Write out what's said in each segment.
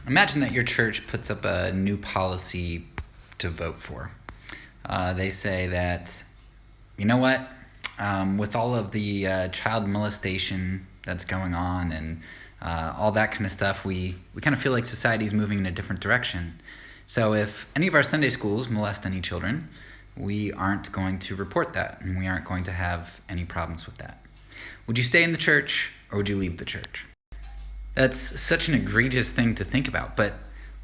Imagine that your church puts up a new policy to vote for. They say that, you know what, with all of the child molestation that's going on and all that kind of stuff, we kind of feel like society is moving in a different direction. So if any of our Sunday schools molest any children, we aren't going to report that, and we aren't going to have any problems with that. Would you stay in the church, or would you leave the church? That's such an egregious thing to think about, but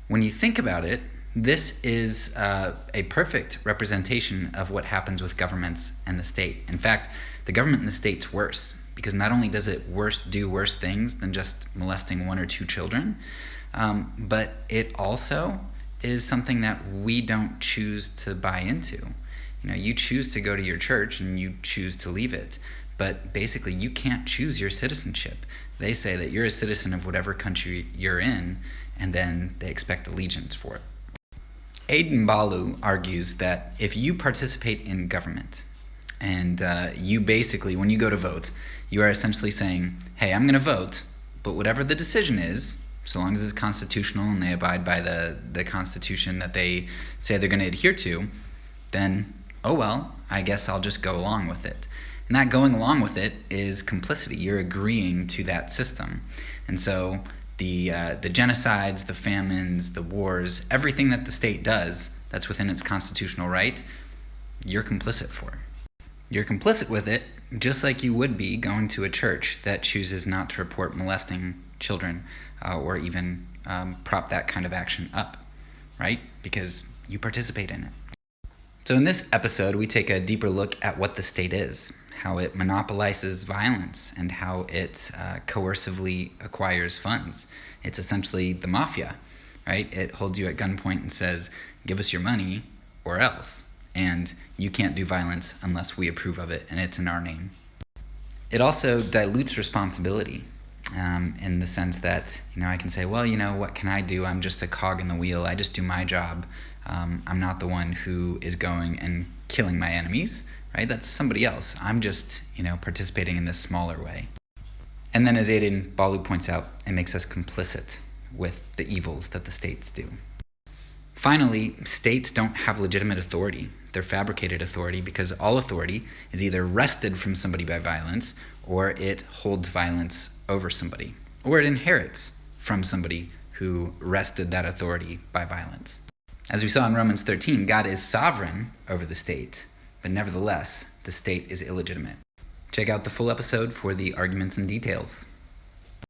when you think about it, this is a perfect representation of what happens with governments and the state. In fact, the government and the state's worse, because not only does it do worse things than just molesting one or two children, but it also is something that we don't choose to buy into. You know, you choose to go to your church and you choose to leave it, but basically you can't choose your citizenship. They say that you're a citizen of whatever country you're in, and then they expect allegiance for it. Aidan Balu argues that if you participate in government, and you basically, when you go to vote, you are essentially saying, hey, I'm going to vote, but whatever the decision is, so long as it's constitutional and they abide by the Constitution that they say they're going to adhere to, then, oh well, I guess I'll just go along with it. And that going along with it is complicity. You're agreeing to that system. And so the genocides, the famines, the wars, everything that the state does that's within its constitutional right, you're complicit for. You're complicit with it just like you would be going to a church that chooses not to report molesting children or even prop that kind of action up, right? Because you participate in it. So in this episode, we take a deeper look at what the state is, how it monopolizes violence, and how it coercively acquires funds. It's essentially the mafia, right? It holds you at gunpoint and says, give us your money or else. And you can't do violence unless we approve of it, and it's in our name. It also dilutes responsibility in the sense that, I can say, well, what can I do? I'm just a cog in the wheel. I just do my job. I'm not the one who is going and killing my enemies, right? That's somebody else. I'm just, participating in this smaller way. And then as Aidan Balu points out, it makes us complicit with the evils that the states do. Finally, states don't have legitimate authority. They're fabricated authority because all authority is either wrested from somebody by violence, or it holds violence over somebody, or it inherits from somebody who wrested that authority by violence. As we saw in Romans 13, God is sovereign over the state, but nevertheless, the state is illegitimate. Check out the full episode for the arguments and details.